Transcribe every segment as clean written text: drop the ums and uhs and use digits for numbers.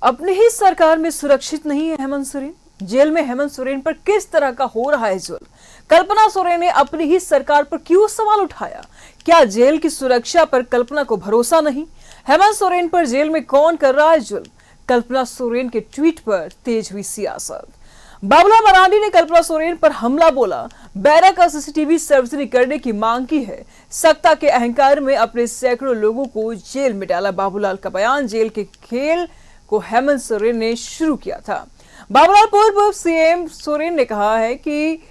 अपनी ही सरकार में सुरक्षित नहीं है हेमंत सोरेन। जेल में हेमंत सोरेन पर किस तरह का हो रहा है जुल्म? कल्पना सोरेन ने अपनी ही सरकार पर क्यों सवाल उठाया? क्या जेल की सुरक्षा पर कल्पना को भरोसा नहीं? हेमंत सोरेन पर जेल में कौन कर रहा है जुल्म? कल्पना सोरेन के ट्वीट पर तेज हुई सियासत। बाबूलाल मरांडी ने कल्पना सोरेन पर हमला बोला, बैरक का सीसीटीवी सार्वजनिक करने की मांग की है। सत्ता के अहंकार में अपने सैकड़ों लोगों को जेल में डाला। बाबूलाल का बयान, जेल के खेल को हेमंत सोरेन ने शुरू किया था। बाबूलाल पूर्व सीएम सोरेन ने कहा है कि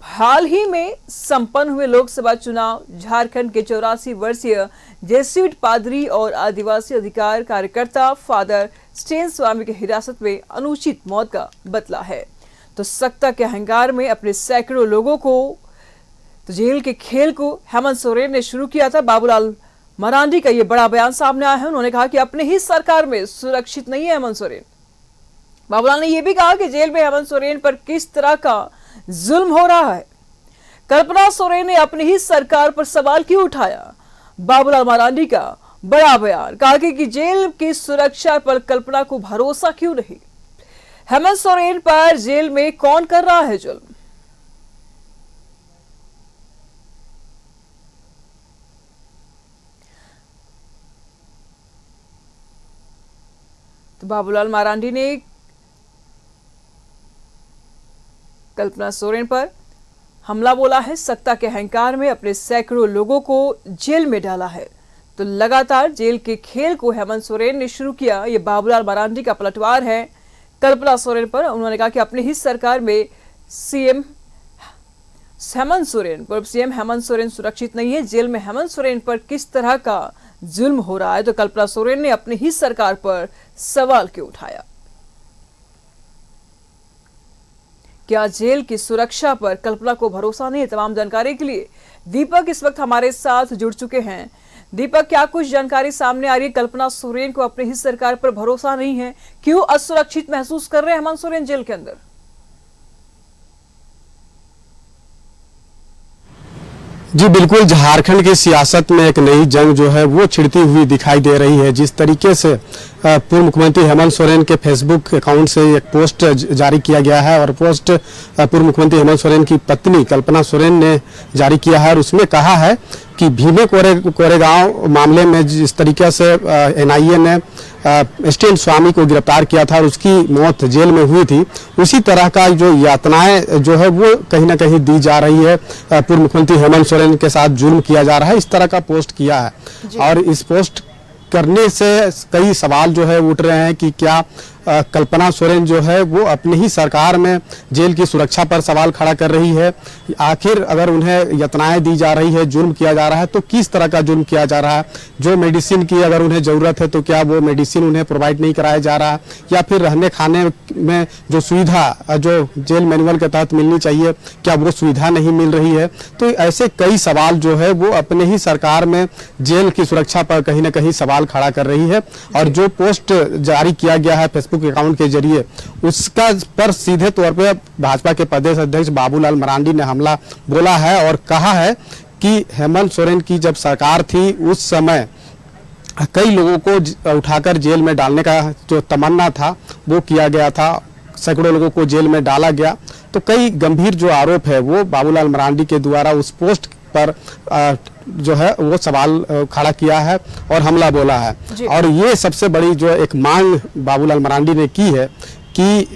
हाल ही में संपन्न हुए लोकसभा चुनाव झारखंड के 84 वर्षीय जेसुइट पादरी और आदिवासी अधिकार कार्यकर्ता फादर स्टेन स्वामी की हिरासत में अनुचित मौत का बदला है। तो सत्ता के अहंकार में अपने सैकड़ों लोगों को तो जेल के खेल को हेमंत सोरेन ने शुरू किया था। बाबूलाल मरांडी का ये बड़ा बयान सामने आया है। उन्होंने कहा कि अपने ही सरकार में सुरक्षित नहीं है हेमंत सोरेन। बाबूलाल ने यह भी कहा कि जेल में हेमंत सोरेन पर किस तरह का जुल्म हो रहा है। कल्पना सोरेन ने अपनी ही सरकार पर सवाल क्यों उठाया? बाबूलाल मरांडी का बड़ा बयान, कहा कि जेल की सुरक्षा पर कल्पना को भरोसा क्यों नहीं? हेमंत सोरेन पर जेल में कौन कर रहा है जुल्म? तो बाबूलाल मरांडी ने कल्पना सोरेन पर हमला बोला है, सत्ता के अहंकार में अपने सैकड़ों लोगों को जेल में डाला है। तो लगातार जेल के खेल को हेमंत सोरेन ने शुरू किया। ये बाबूलाल मरांडी का पलटवार है कल्पना सोरेन पर। उन्होंने कहा कि अपनी ही सरकार में सीएम हेमंत सोरेन, पूर्व सीएम हेमंत सोरेन सुरक्षित नहीं है। जेल में हेमंत सोरेन पर किस तरह का जुल्म हो रहा है? तो कल्पना सोरेन ने अपनी ही सरकार पर सवाल क्यों उठाया? क्या जेल की सुरक्षा पर कल्पना को भरोसा नहीं है? तमाम जानकारी के लिए दीपक इस वक्त हमारे साथ जुड़ चुके हैं। दीपक, क्या कुछ जानकारी सामने आ रही है? कल्पना सोरेन को अपनी ही सरकार पर भरोसा नहीं है, क्यों असुरक्षित महसूस कर रहे हैं हेमंत सोरेन जेल के अंदर? जी बिल्कुल, झारखंड की सियासत में एक नई जंग जो है वो छिड़ती हुई दिखाई दे रही है। जिस तरीके से पूर्व मुख्यमंत्री हेमंत सोरेन के फेसबुक अकाउंट से एक पोस्ट जारी किया गया है और पोस्ट पूर्व मुख्यमंत्री हेमंत सोरेन की पत्नी कल्पना सोरेन ने जारी किया है और उसमें कहा है कि भीमे कोरेगांव मामले में जिस तरीके से एनआईए ने स्टेन स्वामी को गिरफ्तार किया था और उसकी मौत जेल में हुई थी, उसी तरह का जो यातनाएं जो है वो कहीं ना कहीं दी जा रही है। पूर्व मुख्यमंत्री हेमंत सोरेन के साथ जुल्म किया जा रहा है, इस तरह का पोस्ट किया है। और इस पोस्ट करने से कई सवाल जो है उठ रहे हैं कि क्या कल्पना सोरेन जो है वो अपनी ही सरकार में जेल की सुरक्षा पर सवाल खड़ा कर रही है। आखिर अगर उन्हें यातनाएं दी जा रही है, जुल्म किया जा रहा है, तो किस तरह का जुल्म किया जा रहा है? जो मेडिसिन की अगर उन्हें ज़रूरत है तो क्या वो मेडिसिन उन्हें प्रोवाइड नहीं कराया जा रहा, या फिर रहने खाने में जो सुविधा जो जेल मैनुअल के तहत मिलनी चाहिए क्या वो सुविधा नहीं मिल रही है? तो ऐसे कई सवाल जो है वो अपने ही सरकार में जेल की सुरक्षा पर कहीं ना कहीं सवाल खड़ा कर रही है। और जो पोस्ट जारी किया गया है फेसबुक अकाउंट के जरिए, उसका पर सीधे तौर पे भाजपा के प्रदेश अध्यक्ष बाबूलाल मरांडी ने हमला बोला है और कहा है कि हेमंत सोरेन की जब सरकार थी उस समय कई लोगों को उठाकर जेल में डालने का जो तमन्ना था वो किया गया था, सैकड़ों लोगों को जेल में डाला गया। तो कई गंभीर जो आरोप है वो बाबूलाल मरांडी के द्वारा उस पोस्ट पर जो है वो सवाल खड़ा किया है और हमला बोला है। और ये सबसे बड़ी जो एक मांग बाबूलाल मरांडी ने की है कि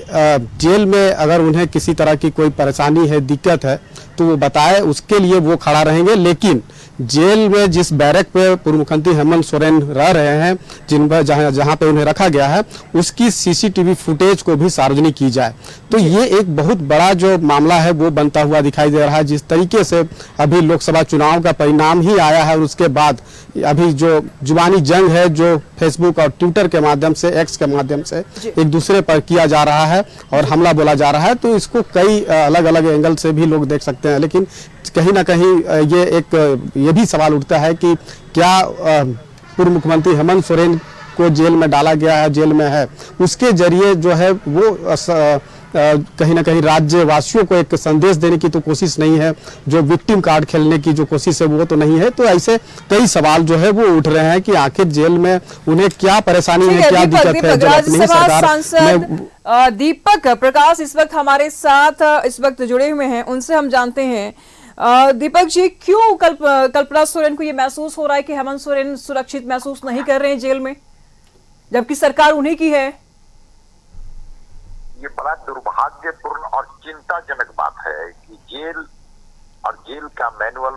जेल में अगर उन्हें किसी तरह की कोई परेशानी है, दिक्कत है, तो वो बताए, उसके लिए वो खड़ा रहेंगे। लेकिन जेल में जिस बैरक पे पूर्व मुख्यमंत्री हेमंत सोरेन रह रहे हैं, जिन पर जहां पे उन्हें रखा गया है, उसकी सीसीटीवी फुटेज को भी सार्वजनिक की जाए। तो ये एक बहुत बड़ा जो मामला है वो बनता हुआ दिखाई दे रहा है। जिस तरीके से अभी लोकसभा चुनाव का परिणाम ही आया है और उसके बाद अभी जो जुबानी जंग है जो फेसबुक और ट्विटर के माध्यम से, एक्स के माध्यम से एक दूसरे पर किया जा रहा है और हमला बोला जा रहा है, तो इसको कई अलग अलग एंगल से भी लोग देख सकते हैं। लेकिन कहीं ना कहीं ये भी सवाल उठता है कि क्या पूर्व मुख्यमंत्री हेमंत सोरेन को जेल में डाला गया है, जेल में है, उसके जरिए जो है वो कहीं ना कहीं राज्यवासियों को एक संदेश देने की तो कोशिश नहीं है, जो विक्टिम कार्ड खेलने की जो कोशिश है वो तो नहीं है। तो ऐसे कई सवाल जो है वो उठ रहे हैं कि आखिर जेल में उन्हें क्या परेशानी है, क्या दिक्कत है, जब अपनी ही सरकार दीपक प्रकाश इस वक्त हमारे साथ इस वक्त जुड़े हुए हैं, उनसे हम जानते हैं। दीपक जी, क्यों कल्पना सोरेन को ये महसूस हो रहा है कि हेमंत सोरेन सुरक्षित महसूस नहीं कर रहे हैं जेल में, जबकि सरकार उन्हीं की है? ये बड़ा दुर्भाग्यपूर्ण और चिंताजनक बात है कि जेल और जेल का मैनुअल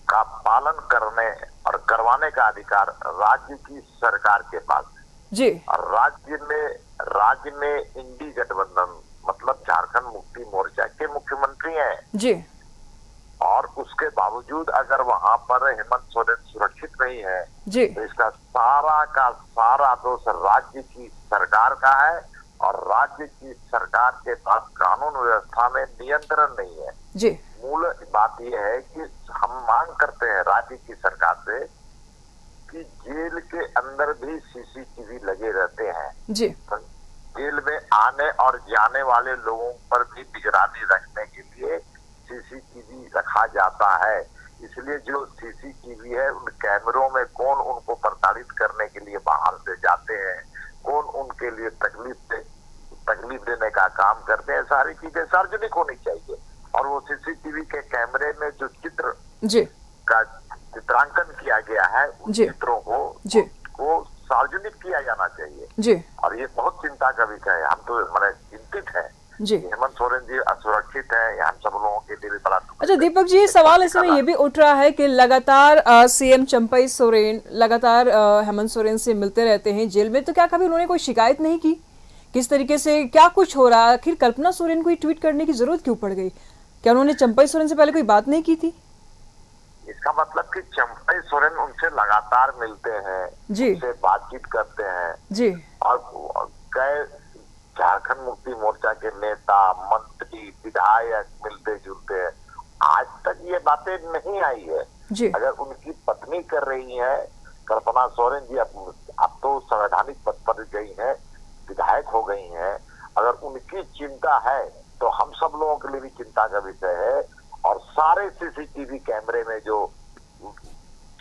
का पालन करने और करवाने का अधिकार राज्य की सरकार के पास है जी। और राज्य में इंडी गठबंधन मतलब झारखंड मुक्ति मोर्चा के मुख्यमंत्री हैं जी। और उसके बावजूद अगर वहां पर हेमंत सोरेन सुरक्षित नहीं है जी, तो इसका सारा का सारा दोष राज्य की सरकार का है और राज्य की सरकार के पास कानून व्यवस्था में नियंत्रण नहीं है जी। मूल बात यह है कि हम मांग करते हैं राज्य की सरकार से कि जेल के अंदर भी सीसीटीवी लगे रहते हैं जी। जेल में आने और जाने वाले लोगों पर भी निगरानी रखने के लिए सीसीटीवी रखा जाता है। इसलिए जो सीसीटीवी है उन कैमरों में कौन उनको प्रताड़ित करने के लिए बाहर से जाते हैं, कौन उनके लिए तकलीफ देने का काम करते हैं, सारी चीजें सार्वजनिक होनी चाहिए। और वो सीसीटीवी के कैमरे में जो चित्र जी का चित्रांकन किया गया है उन जी चित्रों को सार्वजनिक किया जाना चाहिए जी। और ये बहुत चिंता का विषय है। हम तो मैंने चिंतित है जी। हेमंत सोरेन जी असुरक्षित है, हम सब लोगों के लिए भी बड़ा। अच्छा दीपक जी, सवाल इसमें ये भी उठ रहा है कि लगातार सीएम चंपई सोरेन लगातार हेमंत सोरेन से मिलते रहते हैं जेल में, तो क्या कभी उन्होंने कोई शिकायत नहीं की किस तरीके से क्या कुछ हो रहा है? आखिर कल्पना सोरेन को ही ट्वीट करने की जरूरत क्यों पड़ गई? क्या उन्होंने चंपई सोरेन से पहले कोई बात नहीं की थी? इसका मतलब कि चंपई सोरेन उनसे लगातार मिलते हैं जी, उनसे बातचीत करते हैं जी। और कई झारखंड मुक्ति मोर्चा के नेता मंत्री विधायक मिलते जुलते हैं। आज तक ये बातें नहीं आई है जी। अगर उनकी पत्नी कर रही है कल्पना सोरेन जी, अब तो संवैधानिक पद पर गई है, विधायक हो गई हैं, अगर उनकी चिंता है तो हम सब लोगों के लिए भी चिंता का विषय है। और सारे सीसीटीवी कैमरे में जो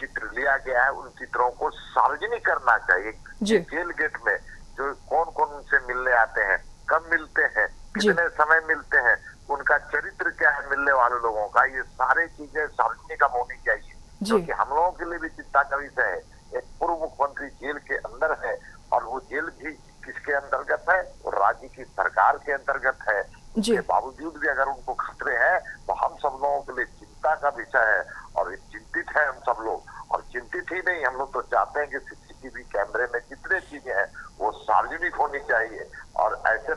चित्र लिया गया है उन चित्रों को सार्वजनिक करना चाहिए। जेल गेट में जो कौन कौन उनसे मिलने आते हैं, कब मिलते हैं, कितने समय मिलते हैं, उनका चरित्र क्या है मिलने वाले लोगों का, ये सारी चीजें सार्वजनिक होनी चाहिए क्योंकि हम लोगों के लिए भी चिंता का विषय है। एक पूर्व मुख्यमंत्री जेल के अंदर है और वो जेल भी किसके अंतर्गत है? वो राज्य की सरकार के अंतर्गत है। उसके बावजूद भी अगर उनको खतरे हैं तो हम सब लोगों के लिए चिंता का विषय है और चिंतित है हम सब लोग। और चिंतित ही नहीं, हम लोग तो चाहते हैं कि सीसीटीवी कैमरे में जितने चीजें हैं वो सार्वजनिक होनी चाहिए। और ऐसे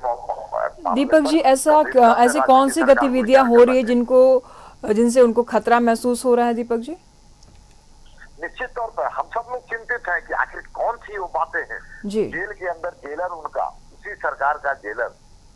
दीपक जी, ऐसी कौन सी गतिविधियां हो रही है जिनसे उनको खतरा महसूस हो रहा है? दीपक जी, निश्चित तौर पर हम सब लोग चिंतित हैं कि आखिर कौन सी वो बातें हैं। जेल के अंदर जेलर उनका उसी सरकार का जेलर,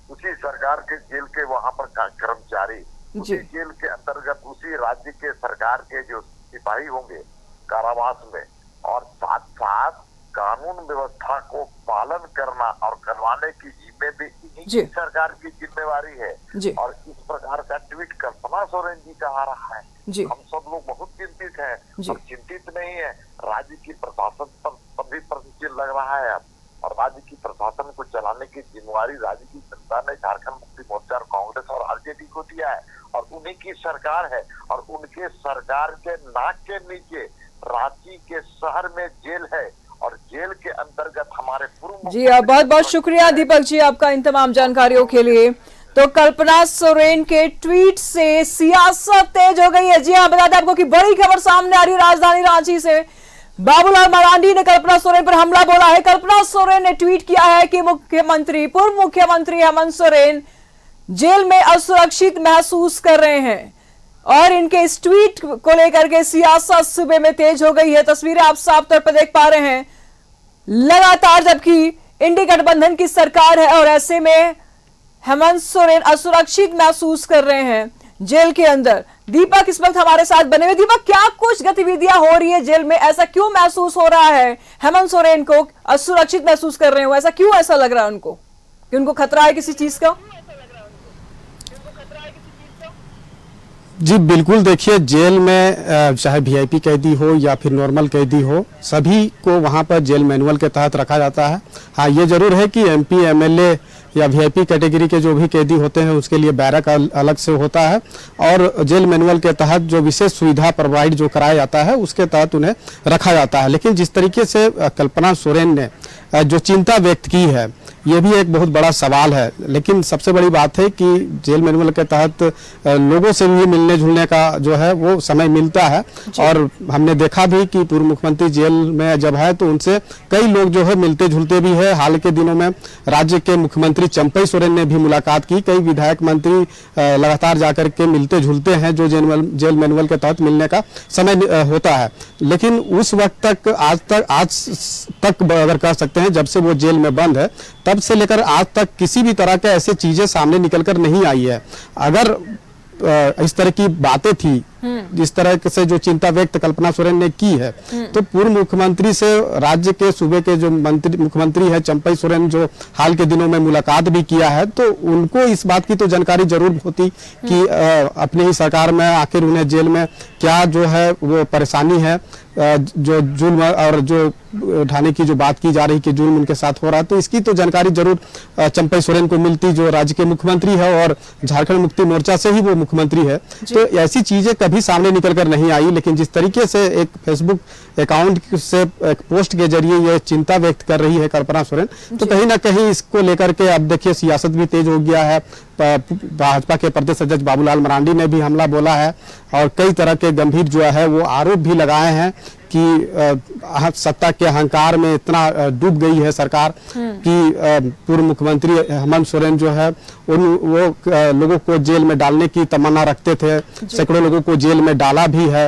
उसी सरकार के जेल के वहां पर कर्मचारी, उसी जेल के अंतर्गत उसी राज्य के सरकार के जो सिपाही होंगे कारावास में, और साथ साथ कानून व्यवस्था को पालन करना और करवाने की भी इन्हीं सरकार की जिम्मेवारी है। और इस प्रकार का ट्वीट कल्पना सोरेन जी का आ रहा है, हम सब लोग बहुत चिंतित हैं। और चिंतित नहीं है, राज्य की प्रशासन पर भी प्रश्न लग रहा है और राज्य की प्रशासन को चलाने की जिम्मेवारी राज्य की जनता ने झारखंड मुक्ति मोर्चा और कांग्रेस और आरजेडी को दिया है और उन्हीं की सरकार है। और उनके सरकार के नाक के नीचे रांची के शहर में जेल है और जेल के अंतर्गत हमारे पूर्व। जी, बहुत बहुत शुक्रिया दीपक जी आपका इन तमाम जानकारियों के लिए। तो कल्पना सोरेन के ट्वीट से सियासत तेज हो गई है। जी हाँ, बता दें आपको कि बड़ी खबर सामने आ रही है राजधानी रांची से। बाबूलाल मरांडी ने कल्पना सोरेन पर हमला बोला है। कल्पना सोरेन ने ट्वीट किया है कि पूर्व मुख्यमंत्री हेमंत सोरेन जेल में असुरक्षित महसूस कर रहे हैं और इनके इस ट्वीट को लेकर के सियासत सुबह में तेज हो गई है। तस्वीरें आप साफ तौर पर देख पा रहे हैं लगातार, जबकि इंडी गठबंधन की सरकार है और ऐसे में हेमंत सोरेन असुरक्षित महसूस कर रहे हैं जेल के अंदर। दीपक इस वक्त हमारे साथ बने हुए। दीपक, क्या कुछ गतिविधियां हो रही है जेल में? ऐसा क्यों महसूस हो रहा है हेमंत सोरेन को असुरक्षित महसूस कर रहे हो? ऐसा क्यों ऐसा लग रहा है उनको कि उनको खतरा है किसी चीज का? जी बिल्कुल, देखिए जेल में चाहे वीआईपी कैदी हो या फिर नॉर्मल कैदी हो, सभी को वहाँ पर जेल मैनुअल के तहत रखा जाता है। हाँ, ये जरूर है कि एमपी, एमएलए या वीआईपी कैटेगरी के जो भी कैदी होते हैं उसके लिए बैरक अलग से होता है, और जेल मैनुअल के तहत जो विशेष सुविधा प्रोवाइड जो कराया जाता है उसके तहत उन्हें रखा जाता है। लेकिन जिस तरीके से कल्पना सोरेन ने जो चिंता व्यक्त की है, ये भी एक बहुत बड़ा सवाल है। लेकिन सबसे बड़ी बात है कि जेल मैनुअल के तहत लोगों से भी मिलने जुलने का जो है वो समय मिलता है, और हमने देखा भी कि पूर्व मुख्यमंत्री जेल में जब है तो उनसे कई लोग जो है मिलते जुलते भी है। हाल के दिनों में राज्य के मुख्यमंत्री चंपई सोरेन ने भी मुलाकात की, कई विधायक मंत्री लगातार जाकर के मिलते जुलते हैं जो जेल मैनुअल के तहत मिलने का समय होता है। लेकिन उस वक्त तक आज तक अगर कह सकते हैं, जब से वो जेल में बंद है तब से लेकर आज तक किसी भी तरह के ऐसे चीजें सामने निकलकर नहीं आई है। अगर इस तरह की बातें थी, जिस तरह से जो चिंता व्यक्त कल्पना सोरेन ने की है, तो पूर्व मुख्यमंत्री से राज्य के सूबे के जो मुख्यमंत्री है चंपई सोरेन, जो हाल के दिनों में मुलाकात भी किया है, तो उनको इस बात की तो जानकारी जरूर होती कि अपने ही सरकार में आखिर उन्हें जेल में क्या जो है वो परेशानी है, जो जुल्म और जो ढाने की जो बात की जा रही कि जुल्म उनके साथ हो रहा है, तो इसकी तो जानकारी जरूर चंपई सोरेन को मिलती, जो राज्य के मुख्यमंत्री है और झारखंड मुक्ति मोर्चा से ही वो मुख्यमंत्री है। तो ऐसी चीजें कभी सामने निकलकर नहीं आई। लेकिन जिस तरीके से एक फेसबुक अकाउंट से एक पोस्ट के जरिए ये चिंता व्यक्त कर रही है कल्पना सोरेन, तो कहीं ना कहीं इसको लेकर के अब देखिए सियासत भी तेज हो गया है। भाजपा के प्रदेश अध्यक्ष बाबूलाल मरांडी ने भी हमला बोला है, और कई तरह के गंभीर जो है वो आरोप भी लगाए हैं कि सत्ता के अहंकार में इतना डूब गई है सरकार कि पूर्व मुख्यमंत्री हेमंत सोरेन जो है वो लोगों को जेल में डालने की तमन्ना रखते थे, सैकड़ों लोगों को जेल में डाला भी है,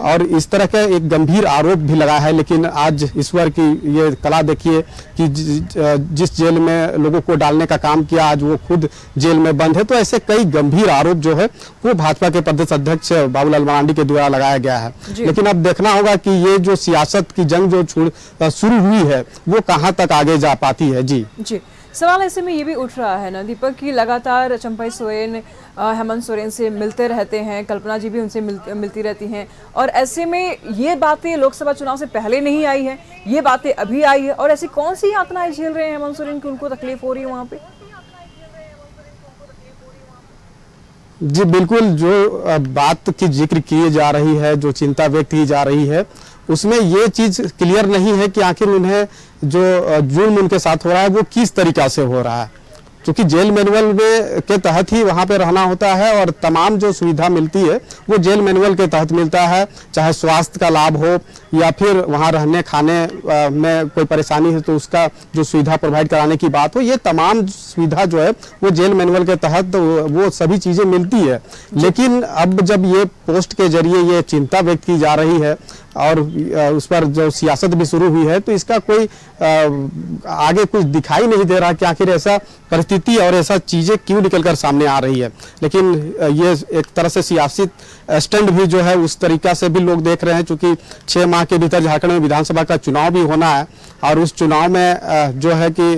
और इस तरह का एक गंभीर आरोप भी लगाया है। लेकिन आज ईश्वर की ये कला देखिए कि जिस जेल में लोगों को डालने का काम किया, आज वो खुद जेल में बंद है। तो ऐसे कई गंभीर आरोप जो है वो भाजपा के प्रदेश अध्यक्ष बाबूलाल मरांडी के द्वारा लगाया गया है। लेकिन अब देखना होगा कि ये जो सियासत की जंग जो शुरू हुई है वो कहां तक आगे जा पाती है। जी सवाल ऐसे में ये भी उठ रहा है ना दीपक कि लगातार चंपई सोरेन हेमंत सोरेन से मिलते रहते हैं, कल्पना जी भी उनसे मिलती रहती हैं, और ऐसे में ये बातें लोकसभा चुनाव से पहले नहीं आई है, ये बातें अभी आई है, और ऐसी कौन सी यातनाएं झेल रहे हैं हेमंत सोरेन की उनको तकलीफ हो रही है वहां पे? जी बिल्कुल, जो बात की जिक्र की जा रही है, जो चिंता व्यक्त की जा रही है, उसमें ये चीज क्लियर नहीं है कि आखिर उन्हें जो जुल्म उनके साथ हो रहा है वो किस तरीका से हो रहा है, क्योंकि जेल मैनुअल में के तहत ही वहाँ पे रहना होता है, और तमाम जो सुविधा मिलती है वो जेल मैनुअल के तहत मिलता है, चाहे स्वास्थ्य का लाभ हो या फिर वहाँ रहने खाने में कोई परेशानी है तो उसका जो सुविधा प्रोवाइड कराने की बात हो, ये तमाम सुविधा जो है वो जेल मैनुअल के तहत वो सभी चीज़ें मिलती है। लेकिन अब जब ये पोस्ट के जरिए ये चिंता व्यक्त की जा रही है और उस पर जो सियासत भी शुरू हुई है, तो इसका कोई आगे कुछ दिखाई नहीं दे रहा कि आखिर ऐसा परिस्थिति और ऐसा चीज़ें क्यों निकलकर सामने आ रही है। लेकिन ये एक तरह से सियासी स्टैंड भी जो है उस तरीका से भी लोग देख रहे हैं, क्योंकि 6 माह के भीतर झारखंड में विधानसभा का चुनाव भी होना है, और उस चुनाव में जो है कि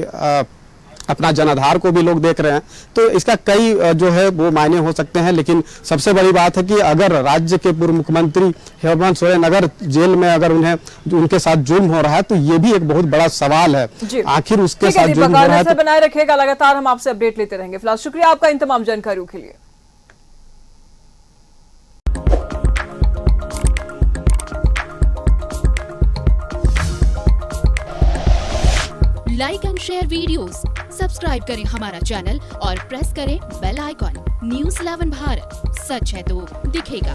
अपना जनाधार को भी लोग देख रहे हैं, तो इसका कई जो है वो मायने हो सकते हैं। लेकिन सबसे बड़ी बात है कि अगर राज्य के पूर्व मुख्यमंत्री हेमंत सोरेन अगर जेल में अगर उनके साथ जुल्म हो रहा है, तो ये भी एक बहुत बड़ा सवाल है, आखिर उसके साथ जुल्म हो रहा है। बनाए रखेगा, लगातार हम आपसे अपडेट लेते रहेंगे। फिलहाल शुक्रिया आपका इन तमाम जानकारियों के लिए। Like and share videos, subscribe करें हमारा चैनल और प्रेस करें बेल आइकॉन। न्यूज़ 11 भारत, सच है तो दिखेगा।